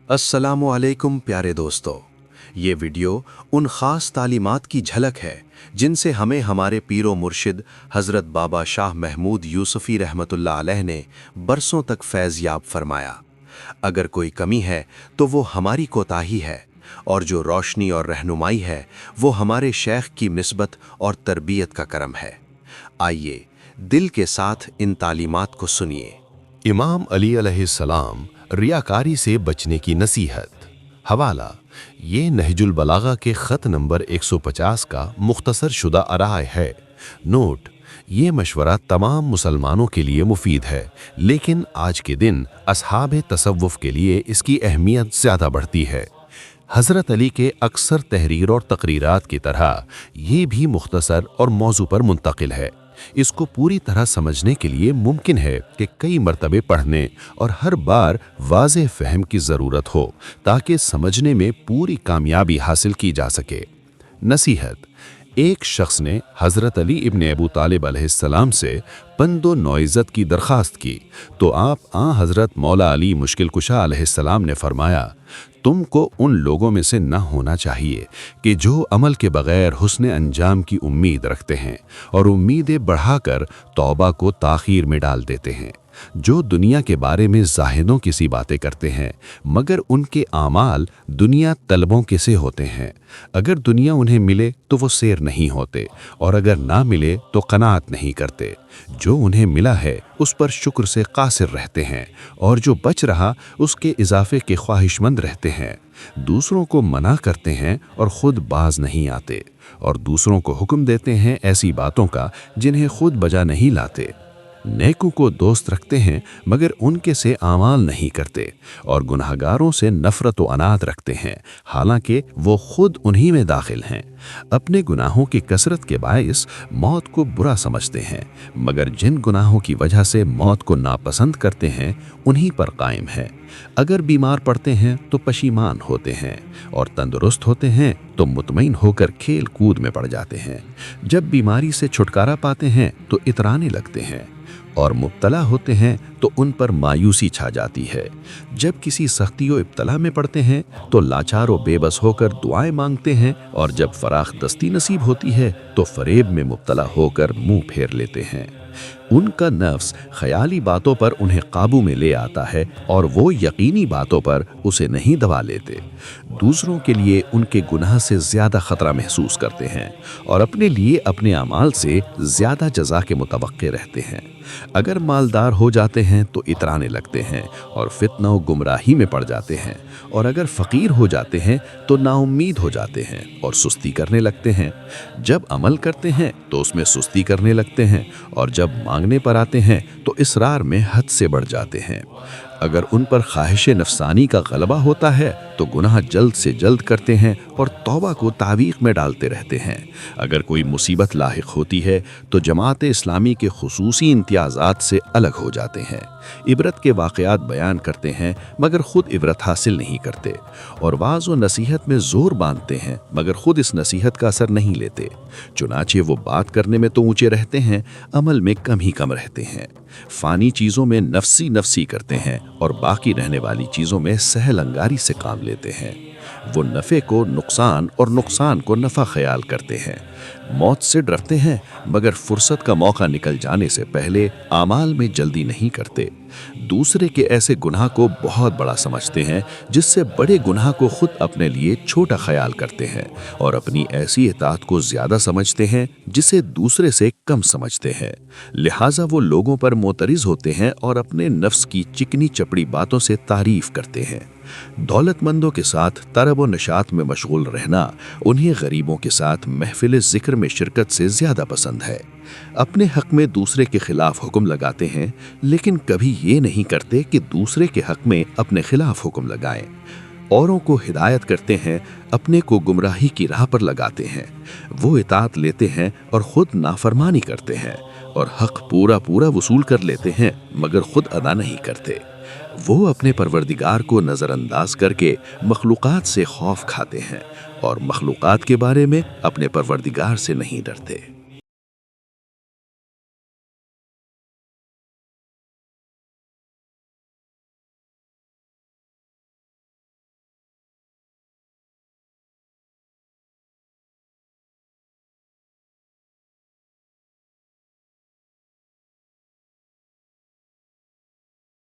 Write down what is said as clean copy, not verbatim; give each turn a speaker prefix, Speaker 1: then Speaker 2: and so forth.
Speaker 1: अस्सलामु अलैकुम प्यारे दोस्तों। ये वीडियो उन ख़ास तालीमात की झलक है जिनसे हमें हमारे पीरो मुर्शिद हज़रत बाबा शाह महमूद यूसुफ़ी रहमतुल्लाह अलैह ने बरसों तक फैज़ याब फरमाया। अगर कोई कमी है तो वो हमारी कोताही है, और जो रोशनी और रहनुमाई है वो हमारे शेख की निस्बत और तरबियत का करम है। आइए दिल के साथ इन तालीमात को सुनिए।
Speaker 2: इमाम अली अलैहिस्सलाम, रियाकारी से बचने की नसीहत। हवाला, ये नहजुल बलागा के ख़त नंबर 150 का मुख्तसर शुदा अराय है। नोट: ये मशवरा तमाम मुसलमानों के लिए मुफीद है, लेकिन आज के दिन असहाब तसव्वुफ़ के लिए इसकी अहमियत ज़्यादा बढ़ती है। हज़रत अली के अक्सर तहरीर और तकरीरात की तरह ये भी मुख्तसर और मौजू पर मुंतकिल है। इसको पूरी तरह समझने के लिए मुमकिन है कि कई मरतबे पढ़ने और हर बार वाज़ेह फ़हम की ज़रूरत हो, ताकि समझने में पूरी कामयाबी हासिल की जा सके। नसीहत: एक शख्स ने हज़रत अली इब्न अबू तालिब अलैहिस्सलाम से पंदो नौइज़त की दरख्वास्त की, तो आप हज़रत मौला अली मुश्किल कुशा अलैहिस्सलाम ने फरमाया, तुमको उन लोगों में से न होना चाहिए कि जो अमल के बग़ैर हुस्न अंजाम की उम्मीद रखते हैं और उम्मीदें बढ़ाकर तौबा को ताख़ीर में डाल देते हैं, जो दुनिया के बारे में ज़ाहिदों की सी बातें करते हैं मगर उनके आमाल दुनिया तलबों के से होते हैं। अगर दुनिया उन्हें मिले तो वो सैर नहीं होते, और अगर ना मिले तो कनात नहीं करते। जो उन्हें मिला है उस पर शुक्र से कासिर रहते हैं, और जो बच रहा उसके इजाफे के ख्वाहिशमंद रहते हैं। दूसरों को मना करते हैं और ख़ुद बाज नहीं आते, और दूसरों को हुक्म देते हैं ऐसी बातों का जिन्हें खुद बजा नहीं लाते। नेकों को दोस्त रखते हैं मगर उनके से आमाल नहीं करते, और गुनाहगारों से नफ़रत व अनाद रखते हैं, हालांकि वो खुद उन्हीं में दाखिल हैं। अपने गुनाहों की कसरत के बायस मौत को बुरा समझते हैं, मगर जिन गुनाहों की वजह से मौत को नापसंद करते हैं उन्हीं पर कायम है। अगर बीमार पड़ते हैं तो पशीमान होते हैं, और तंदुरुस्त होते हैं तो मुतमईन होकर खेल कूद में पड़ जाते हैं। जब बीमारी से छुटकारा पाते हैं तो इतराने लगते हैं, और मुब्तला होते हैं तो उन पर मायूसी छा जाती है। जब किसी सख्ती व इब्तला में पड़ते हैं तो लाचार व बेबस होकर दुआएं मांगते हैं, और जब फराख दस्ती नसीब होती है तो फरेब में मुब्तला होकर मुंह फेर लेते हैं। उनका नफ्स ख्याली बातों पर उन्हें काबू में ले आता है, और वो यकीनी बातों पर उसे नहीं दबा लेते। दूसरों के लिए उनके गुनाह से ज़्यादा ख़तरा महसूस करते हैं, और अपने लिए अपने अमाल से ज़्यादा जज़ा के मुतवक्के रहते हैं। अगर मालदार हो जाते हैं तो इतराने लगते हैं और फितना व गुमराही में पड़ जाते हैं, और अगर फ़कीर हो जाते हैं तो नाउम्मीद हो जाते हैं और सुस्ती करने लगते हैं। जब अमल करते हैं तो उसमें सुस्ती करने लगते हैं, और जब मांगने पर आते हैं तो इसरार में हद से बढ़ जाते हैं। अगर उन पर ख्वाहिश नफसानी का गलबा होता है तो गुनाह जल्द से जल्द करते हैं और तौबा को तावीक़ में डालते रहते हैं। अगर कोई मुसीबत लाहिक होती है तो जमात इस्लामी के खुसूसी इम्तियाज़ात से अलग हो जाते हैं। इबरत के वाक़यात बयान करते हैं मगर ख़ुद इबरत हासिल नहीं करते, और वाज़ व नसीहत में ज़ोर बांधते हैं मगर ख़ुद इस नसीहत का असर नहीं लेते। चुनाचे वो बात करने में तो ऊँचे रहते हैं, अमल में कम ही कम रहते हैं। फ़ानी चीज़ों में नफसी नफसी करते हैं, और बाकी रहने वाली चीज़ों में सहल अंगारी से काम लेते हैं। वो नफ़े को नुकसान और नुकसान को नफ़ा ख्याल करते हैं। मौत से डरते हैं मगर फुर्सत का मौका निकल जाने से पहले आमाल में जल्दी नहीं करते। दूसरे के ऐसे गुनाह को बहुत बड़ा समझते हैं जिससे बड़े गुनाह को खुद अपने लिए छोटा ख्याल करते हैं, और अपनी ऐसी इताअत को ज़्यादा समझते हैं जिसे दूसरे से कम समझते हैं। लिहाजा वो लोगों पर मोतरिज़ होते हैं और अपने नफ्स की चिकनी चपड़ी बातों से तारीफ़ करते हैं। दौलतमंदों के साथ तरब व नशात में मशगूल रहना उन्हें गरीबों के साथ महफिल ज़िक्र में शिरकत से ज़्यादा पसंद है। अपने हक़ में दूसरे के ख़िलाफ़ हुक्म लगाते हैं, लेकिन कभी ये नहीं करते कि दूसरे के हक़ में अपने ख़िलाफ़ हुक्म लगाएं। औरों को हिदायत करते हैं, अपने को गुमराही की राह पर लगाते हैं। वो इताअत लेते हैं और ख़ुद नाफरमानी करते हैं, और हक़ पूरा पूरा वसूल कर लेते हैं मगर ख़ुद अदा नहीं करते। वो अपने परवरदिगार को नज़रअंदाज करके मखलूक़ात से खौफ खाते हैं, और मखलूक़ात के बारे में अपने परवरदिगार से नहीं डरते।